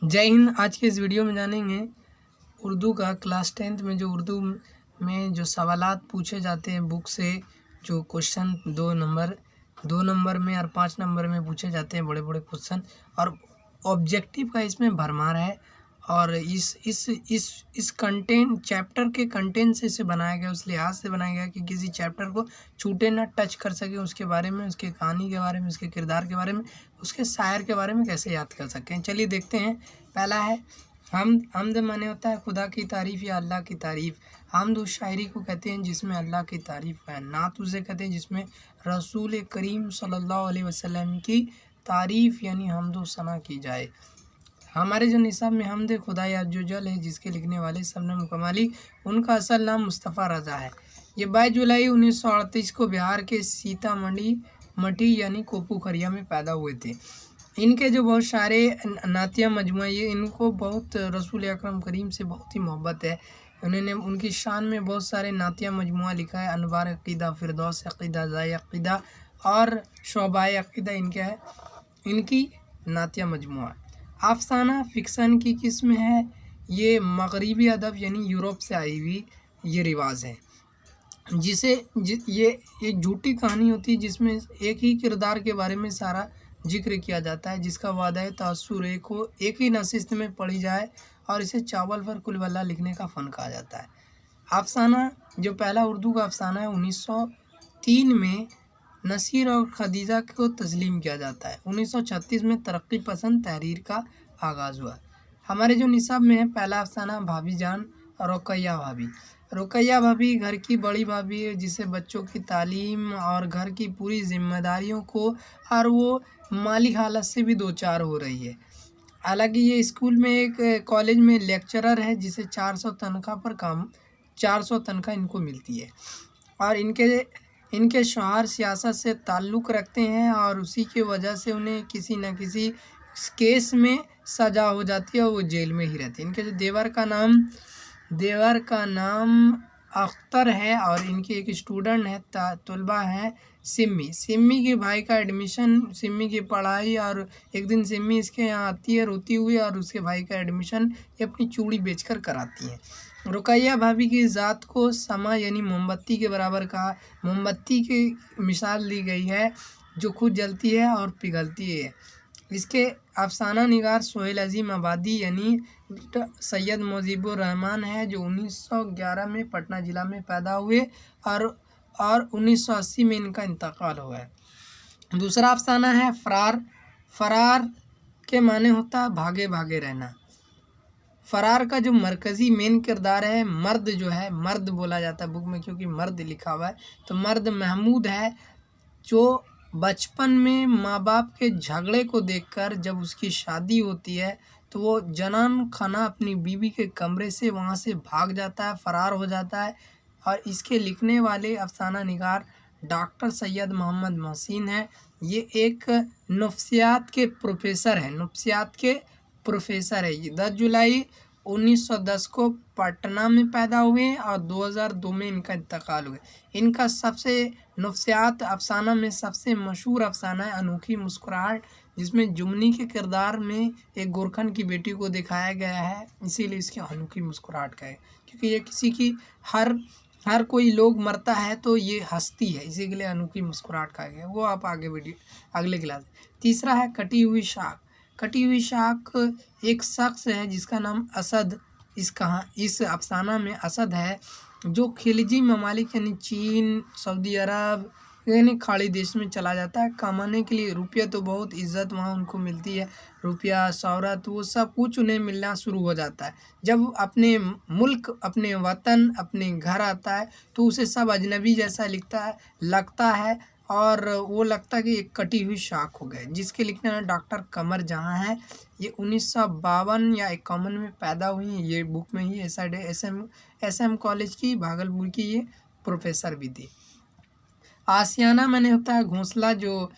जय हिंद। आज के इस वीडियो में जानेंगे उर्दू का क्लास 10th में जो उर्दू में जो सवालात पूछे जाते हैं बुक से, जो क्वेश्चन 2 नंबर में और 5 नंबर में पूछे जाते हैं बड़े बड़े क्वेश्चन, और ऑब्जेक्टिव का इसमें भरमार है। और इस कंटेंट चैप्टर के कंटेंट से इसे बनाया गया, उस लिहाज से बनाया गया कि किसी चैप्टर को छूटे ना, टच कर सके, उसके बारे में, उसके कहानी के बारे में, उसके किरदार के बारे में, उसके शायर के बारे में कैसे याद कर सकें। चलिए देखते हैं। पहला है हमद माने होता है खुदा की तारीफ़ या अल्लाह की तारीफ़। हमद उस शायरी को कहते हैं जिसमें अल्लाह की तारीफ़ है। नात उसे कहते हैं जिसमें रसूल करीम सल्लल्लाहु अलैहि वसल्लम की तारीफ़ यानी हमदो सना की जाए। हमारे जो निसाब में हमद खुदा अज़्ज़वजल है, जिसके लिखने वाले शबनम कमाली, उनका असल नाम मुस्तफ़ा रज़ा है। ये 22 जुलाई 1938 को बिहार के सीतामढ़ी यानी कोपू खरिया में पैदा हुए थे। इनके जो बहुत सारे नातिया मजमुआ, ये इनको बहुत रसूल अकरम करीम से बहुत ही मोहब्बत है। उन्होंने उनकी शान में बहुत सारे नातिया मजमुआ लिखा है। अनवार अक़ीदा, फ़िरदौस अक़ीदा, ज़ाय अक़ीदा और शोबाए अक़ीदा इनकी नातिया मजमुआ। अफ़साना फ़िक्सन की किस्म है। ये मगरिबी अदब यानी यूरोप से आई हुई ये रिवाज है, ये एक झूठी कहानी होती है जिसमें एक ही किरदार के बारे में सारा जिक्र किया जाता है, जिसका वादा है तासुर एक ही नशिस्त में पढ़ी जाए, और इसे चावल पर कुलवल्ला लिखने का फ़न कहा जाता है। अफ़साना जो पहला उर्दू का अफ़साना है 1903 में नसीर और खदीजा को तस्लीम किया जाता है। 1936 में तरक्की पसंद तहरीर का आगाज़ हुआ। हमारे जो निसाब में है पहला अफ़साना भाभी जान और रुकैया भाभी। रुकैया भाभी घर की बड़ी भाभी है, जिसे बच्चों की तालीम और घर की पूरी जिम्मेदारियों को, और वो माली हालत से भी दो चार हो रही है। हालांकि ये स्कूल में एक कॉलेज में लेक्चरर है, जिसे 400 तनख्वाह इनको मिलती है। और इनके शौहर सियासत से ताल्लुक़ रखते हैं, और उसी की वजह से उन्हें किसी न किसी केस में सज़ा हो जाती है और वो जेल में ही रहते हैं। इनके जो देवर का नाम अख्तर है, और इनके एक स्टूडेंट है, तलबा है सिम्मी के भाई का एडमिशन, सिम्मी की पढ़ाई, और एक दिन सिम्मी इसके यहाँ आती है रोती हुई, और उसके भाई का एडमिशन ये अपनी चूड़ी बेचकर कराती है। रुकैया भाभी की ज़ात को समा यानी मोमबत्ती के बराबर कहा। मोमबत्ती की मिसाल दी गई है जो खुद जलती है और पिघलती है। इसके अफसाना निगार सोहेल अजीम आबादी यानी सैयद मुजीबुर रहमान है, जो 1911 में पटना ज़िला में पैदा हुए, और 1980 में इनका इंतकाल हुआ है। दूसरा अफसाना है फ़रार। फ़रार के माने होता है भागे भागे रहना। फ़रार का जो मरकज़ी मेन किरदार है, मर्द जो है, मर्द बोला जाता है बुक में क्योंकि मर्द लिखा हुआ है, तो मर्द महमूद है, जो बचपन में माँ बाप के झगड़े को देखकर जब उसकी शादी होती है तो वो जनान खाना अपनी बीवी के कमरे से वहाँ से भाग जाता है, फ़रार हो जाता है। और इसके लिखने वाले अफसाना निगार डॉक्टर सैयद मोहम्मद मोहसिन है। ये एक नफ्सियात के प्रोफेसर है। ये 10 जुलाई 1910 को पटना में पैदा हुए और 2002 में इनका इंतकाल हुआ। इनका सबसे नफ्सियात अफसाना में सबसे मशहूर अफसाना है अनोखी मुस्कुराहट, जिसमें जुमनी के किरदार में एक गोरखन की बेटी को दिखाया गया है, इसीलिए इसकी अनोखी मुस्कुराहट का है, क्योंकि ये किसी की हर कोई लोग मरता है तो ये हंसती है, इसी के लिए अनोखी मुस्कुराहट कहा गया है। वो आप अगले क्लास। तीसरा है कटी हुई शाख। कटी हुई शाख एक शख्स है जिसका नाम असद, इस अफसाना में असद है, जो खिलजी ममालिक यानी चीन, सऊदी अरब यानी खाड़ी देश में चला जाता है कमाने के लिए। रुपया तो बहुत इज़्ज़त वहाँ उनको मिलती है, रुपया शौहरत वो सब कुछ उन्हें मिलना शुरू हो जाता है। जब अपने मुल्क, अपने वतन, अपने घर आता है तो उसे सब अजनबी जैसा लगता है, और वो लगता है कि एक कटी हुई शाख हो गए। जिसके लिखने वाला डॉक्टर कमर जहाँ है, ये 1952 या 51 में पैदा हुई हैं। ये बुक में ही एसएम कॉलेज की भागलपुर की ये प्रोफेसर भी थी। आशियाना मैंने होता है घोंसला, जो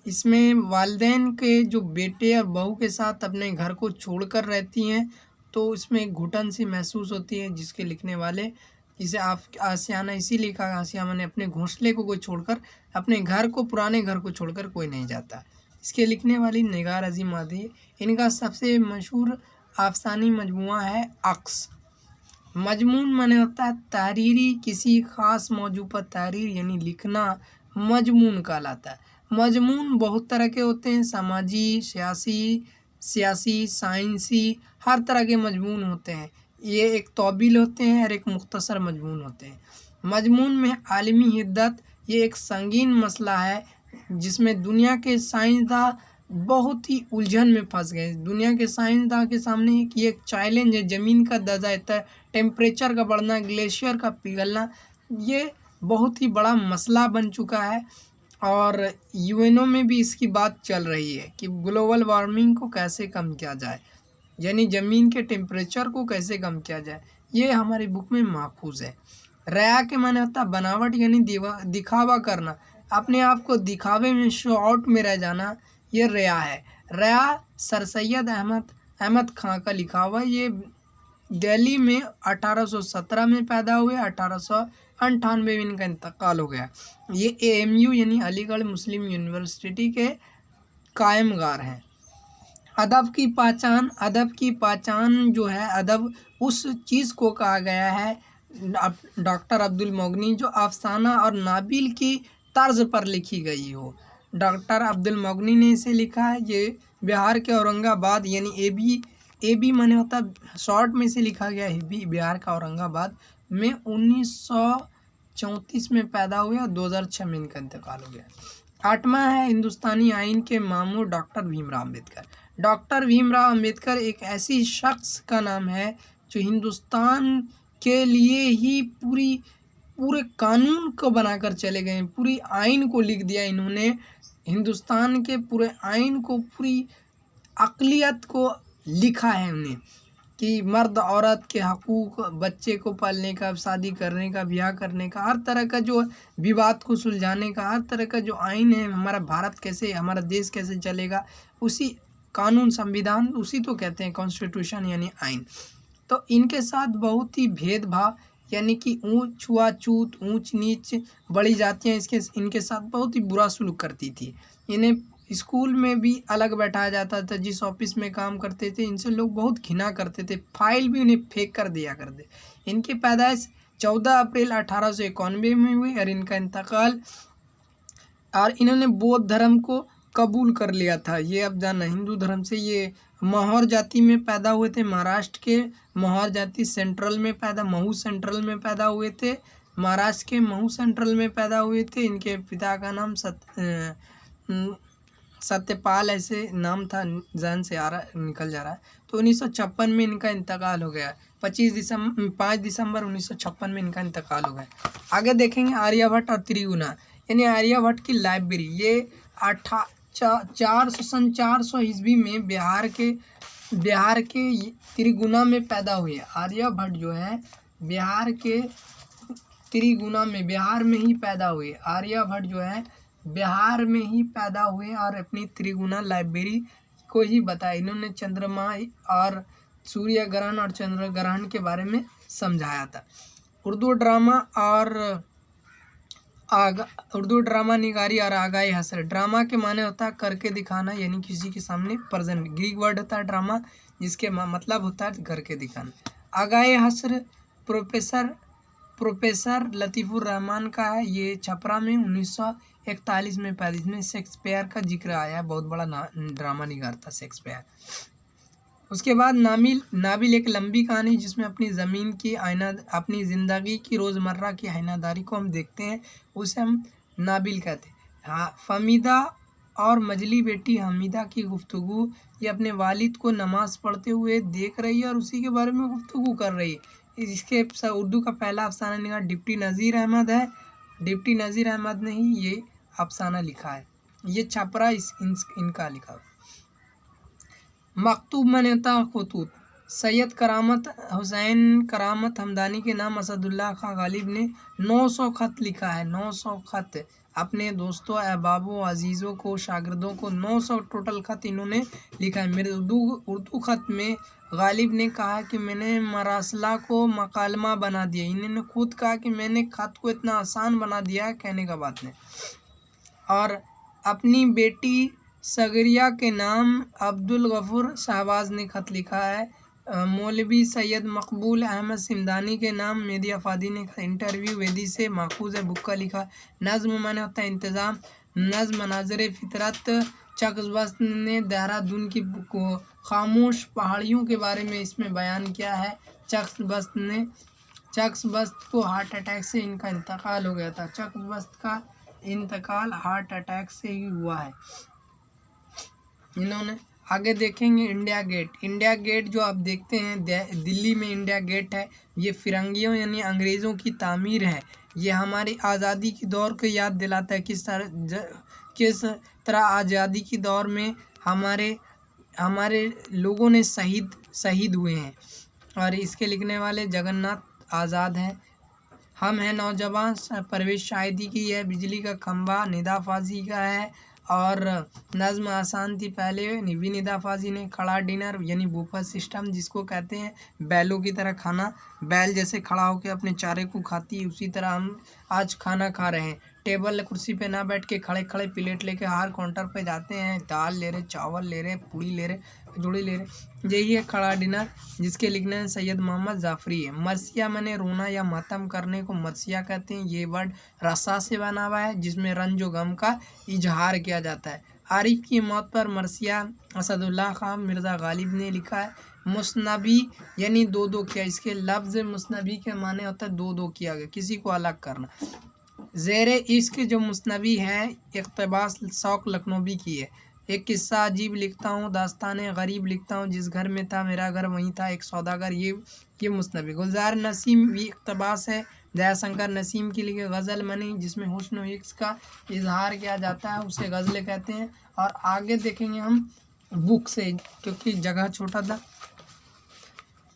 इसमें वालिदैन के जो बेटे और बहू के साथ अपने घर को छोड़कर रहती हैं, तो इसमें एक घुटन सी महसूस होती है। जिसके लिखने वाले इसे आशियाना इसीलिए कहा, आशियाना ने अपने घोंसले को कोई छोड़कर, अपने घर को, पुराने घर को छोड़कर कोई नहीं जाता। इसके लिखने वाली निगार अजीम आदी है। इनका सबसे मशहूर अफसानी मजमुआ है अक्स। मजमून माने होता है तहरीरी, किसी ख़ास मौजू पर तहरीर यानी लिखना मजमून कहलाता है। मजमून बहुत तरह के होते हैं, समाजी, सियासी, साइंसी, हर तरह के मजमून होते हैं। ये एक तौबील होते हैं और एक मुख्तसर मजमून होते हैं। मजमून में आलमी हिद्दत ये एक संगीन मसला है जिसमें दुनिया के साइंसदान बहुत ही उलझन में फंस गए। दुनिया के साइंसदान के सामने ये एक चैलेंज है। ज़मीन का दर्जा, टेम्परेचर का बढ़ना, ग्लेशियर का पिघलना, ये बहुत ही बड़ा मसला बन चुका है और यूएनओ में भी इसकी बात चल रही है कि ग्लोबल वार्मिंग को कैसे कम किया जाए, यानी ज़मीन के टेम्परेचर को कैसे कम किया जाए। ये हमारी बुक में महफूज है। रया के माने होता है बनावट यानी दिखावा करना, अपने आप को दिखावे में, शो आउट में रह जाना, ये रया है। रया सर सैयद अहमद खां का लिखा हुआ। ये दिल्ली में 1817 में पैदा हुए, 1898 में इनका इंतकाल हो गया। ये AMU यानी अलीगढ़ मुस्लिम यूनिवर्सिटी के कायमगार हैं। अदब की पहचान जो है, अदब उस चीज़ को कहा गया है डॉक्टर अब्दुल मोगनी जो अफसाना और नाबिल की तर्ज पर लिखी गई हो। डॉक्टर अब्दुल मोगनी ने इसे लिखा है। ये बिहार के औरंगाबाद यानी AB माने होता शॉर्ट में से लिखा गया है। बिहार का औरंगाबाद में 1934 में पैदा हुए और 2006 में इनका इंतकाल हो गया। 8वां है हिंदुस्तानी आइन के मामूर डॉक्टर भीमराव अम्बेडकर। डॉक्टर भीमराव अम्बेडकर एक ऐसी शख्स का नाम है जो हिंदुस्तान के लिए ही पूरे कानून को बनाकर चले गए, पूरी आइन को लिख दिया इन्होंने। हिंदुस्तान के पूरे आइन को, पूरी अक़लियत को लिखा है उन्हें कि मर्द औरत के हकूक़, बच्चे को पालने का, शादी करने का, ब्याह करने का, हर तरह का जो विवाद को सुलझाने का, हर तरह का जो आइन है, हमारा भारत कैसे, हमारा देश कैसे चलेगा, उसी कानून, संविधान, उसी तो कहते हैं कॉन्स्टिट्यूशन यानी आइन। तो इनके साथ बहुत ही भेदभाव यानी कि छुआछूत, ऊंच नीच, बड़ी जातियाँ इनके साथ बहुत ही बुरा सलूक करती थी। इन्हें स्कूल में भी अलग बैठाया जाता था। जिस ऑफिस में काम करते थे इनसे लोग बहुत घिना करते थे, फाइल भी उन्हें फेंक कर दिया करते। इनकी पैदाइश 14 अप्रैल 1891 में हुई और इनका इंतकाल, और इन्होंने बौद्ध धर्म को कबूल कर लिया था। ये अब जाना, हिंदू धर्म से ये महौर जाति में पैदा हुए थे। महाराष्ट्र के महौर जाति महू सेंट्रल में पैदा हुए थे। महाराष्ट्र के महू सेंट्रल में पैदा हुए थे। इनके पिता का नाम सत्यपाल ऐसे नाम था, जहन से निकल जा रहा है। तो 1956 में इनका इंतकाल हो गया। 5 दिसंबर 1956 में इनका इंतकाल हो गया। आगे देखेंगे आर्यभट्ट और त्रिगुणा यानी आर्यभट्ट की लाइब्रेरी। ये 400 ईस्वी में बिहार के त्रिगुणा में पैदा हुए। आर्यभट्ट जो है बिहार के त्रिगुणा में, बिहार में ही पैदा हुए। आर्यभट्ट जो है बिहार में ही पैदा हुए और अपनी त्रिगुणा लाइब्रेरी को ही बताया। इन्होंने चंद्रमा और सूर्य ग्रहण और चंद्र ग्रहण के बारे में समझाया था। उर्दू ड्रामा निगारी और आगाही हसर। ड्रामा के माने होता है करके दिखाना यानी किसी के सामने प्रेजेंट। ग्रीक वर्ड होता है ड्रामा जिसके मतलब होता है करके दिखाना। आगाही हसर प्रोफेसर लतीफ़ुर रहमान का है। ये छपरा में 1941 में पैदा। इसमें शेक्सपियर का जिक्र आया, बहुत बड़ा ड्रामा निगार था शेक्सपियर। उसके बाद नाबिल एक लंबी कहानी जिसमें अपनी ज़िंदगी की रोज़मर्रा की आईनादारी को हम देखते हैं, उसे हम नाबिल कहते हैं। हाँ, फमीदा और मजली बेटी हमीदा की गुफ्तगू। ये अपने वालिद को नमाज पढ़ते हुए देख रही है और उसी के बारे में गुफ्तगू कर रही है। इसके उर्दू का पहला अफसाना निगार डिप्टी नज़ीर अहमद है। डिप्टी नज़ीर अहमद ने ही ये अफसाना लिखा है। ये छपरा इनका लिखा है। मकतूब माने होता है खतूत। सैयद करामत हुसैन करामत हमदानी के नाम असदुल्ला खां गालिब ने 900 खत लिखा है। 900 खत अपने दोस्तों, अहबाबों, अजीज़ों को, शागिर्दों को 900 टोटल खत इन्होंने लिखा है। मेरे उर्दू खत में गालिब ने कहा कि मैंने मरासला को मकालमा बना दिया। इन्होंने खुद कहा कि मैंने खत को इतना आसान बना दिया है, कहने का बात नहीं। और अपनी बेटी सगरिया के नाम अब्दुल गफूर शहबाज ने खत लिखा है। मौलवी सैयद मकबूल अहमद सिमदानी के नाम मेहदी अफादी ने इंटरव्यू वेदी से माखूज है बुक का लिखा। नज़्म माने होता है इंतज़ाम, नज़्म मनाज़िर फितरत। चकबस्त ने देहरादून की खामोश पहाड़ियों के बारे में इसमें बयान किया है। चकबस्त को हार्ट अटैक से इनका इंतकाल हो गया था। चकबस्त का इंतकाल हार्ट अटैक से ही हुआ है इन्होंने। आगे देखेंगे इंडिया गेट। इंडिया गेट जो आप देखते हैं दिल्ली में इंडिया गेट है, ये फिरंगियों यानी अंग्रेज़ों की तामीर है। ये हमारी आज़ादी की दौर को याद दिलाता है किस तरह आज़ादी की दौर में हमारे लोगों ने शहीद हुए हैं। और इसके लिखने वाले जगन्नाथ आज़ाद हैं। हम हैं नौजवान परवेश शाहिदी की है। बिजली का खंभा निदा फाजी का है। और नज़्म आसान थी पहले निवी निदा फाजी ने। खड़ा डिनर यानी बूफर सिस्टम जिसको कहते हैं बैलों की तरह खाना, बैल जैसे खड़ा होकर अपने चारे को खाती है उसी तरह हम आज खाना खा रहे हैं। टेबल कुर्सी पे ना बैठ के खड़े खड़े प्लेट लेके हर काउंटर पे जाते हैं, दाल ले रहे, चावल ले रहे, पूड़ी ले रहे, खजूरी ले रहे। यही है खड़ा डिनर जिसके लिखने हैं सैयद मोहम्मद जाफरी है। मरसिया मने रोना या मातम करने को मरसिया कहते हैं। ये वर्ड रसा से बना हुआ है जिसमें रंजो गम का इजहार किया जाता है। आरिफ की मौत पर मरसिया असदुल्ला खान मिर्ज़ा गालिब ने लिखा है। मुस्नबी यानी दो दो किया। इसके लफ्ज़ मुस्नबी के माने होता है दो दो किया गया, किसी को अलग करना। ज़ेरे इश्क जो मुस्नबी है इक़्तिबास शौक़ लखनवी की है। एक किस्सा अजीब लिखता हूँ, दास्ताने गरीब लिखता हूँ, जिस घर में था मेरा घर वहीं था एक सौदागर। ये मुस्नबी। गुलजार नसीम भी इक़्तिबास है। दयाशंकर नसीम की लिखी गज़ल मनी जिसमें हुस्न व इश्क़ का इजहार किया जाता है उसे गज़लें कहते हैं। और आगे देखेंगे हम बुक से क्योंकि जगह छोटा था।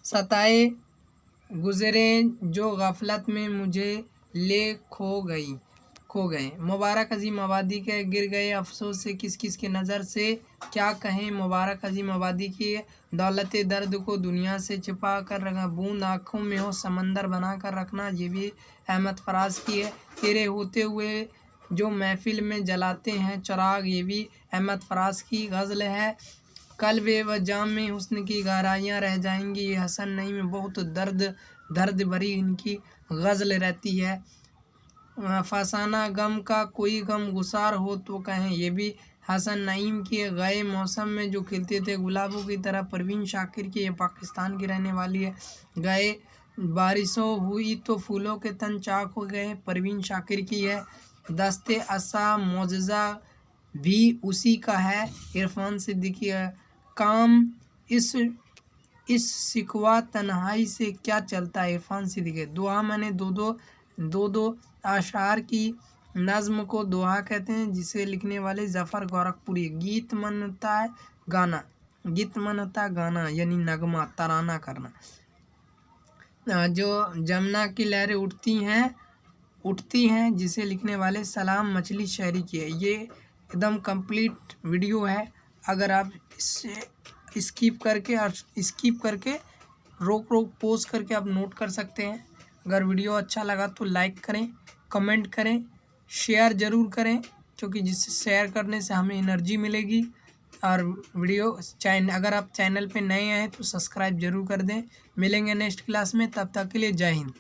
सताए गुज़रे जो गफलत में मुझे ले खो गए। मुबारक अजीम आबादी के गिर गए अफसोस से किस की नज़र से क्या कहें। मुबारक अजीम आबादी की दौलत दर्द को दुनिया से छिपा कर रखना, बूंद आँखों में हो समंदर बना कर रखना, ये भी अहमद फराज की है। तेरे होते हुए जो महफिल में जलाते हैं चिराग, ये भी अहमद फराज की गज़ल है। कल वे व जाम में हुस्न की गहराइयाँ रह जाएंगी, ये हसन नई में बहुत दर्द भरी इनकी गज़ल रहती है। फसाना गम का कोई गम गुसार हो तो कहें, ये भी हसन नईम की गए मौसम में जो खिलते थे गुलाबों की तरह। परवीन शाकिर की, ये पाकिस्तान की रहने वाली है। गए बारिशों हुई तो फूलों के तन चाक हो गए, परवीन शाकिर की है। दस्ते असा मौजज़ा भी उसी का है, इरफान सिद्दीकी है। काम इस सिकवा तन्हाई से क्या चलता है, इरफान सिद्दीकी। दुआ मैंने दो आशार की नज़्म को दुआ कहते हैं जिसे लिखने वाले ज़फ़र गोरखपुरी। गीत मन होता है गाना यानी नगमा तराना करना। जो जमुना की लहरें उठती हैं जिसे लिखने वाले सलाम मछली शहरी की है। ये एकदम कंप्लीट वीडियो है। अगर आप इससे स्किप करके रोक पोज करके आप नोट कर सकते हैं। अगर वीडियो अच्छा लगा तो लाइक करें, कमेंट करें, शेयर ज़रूर करें क्योंकि जिससे शेयर करने से हमें एनर्जी मिलेगी। और अगर आप चैनल पे नए हैं तो सब्सक्राइब ज़रूर कर दें। मिलेंगे नेक्स्ट क्लास में, तब तक के लिए जय हिंद।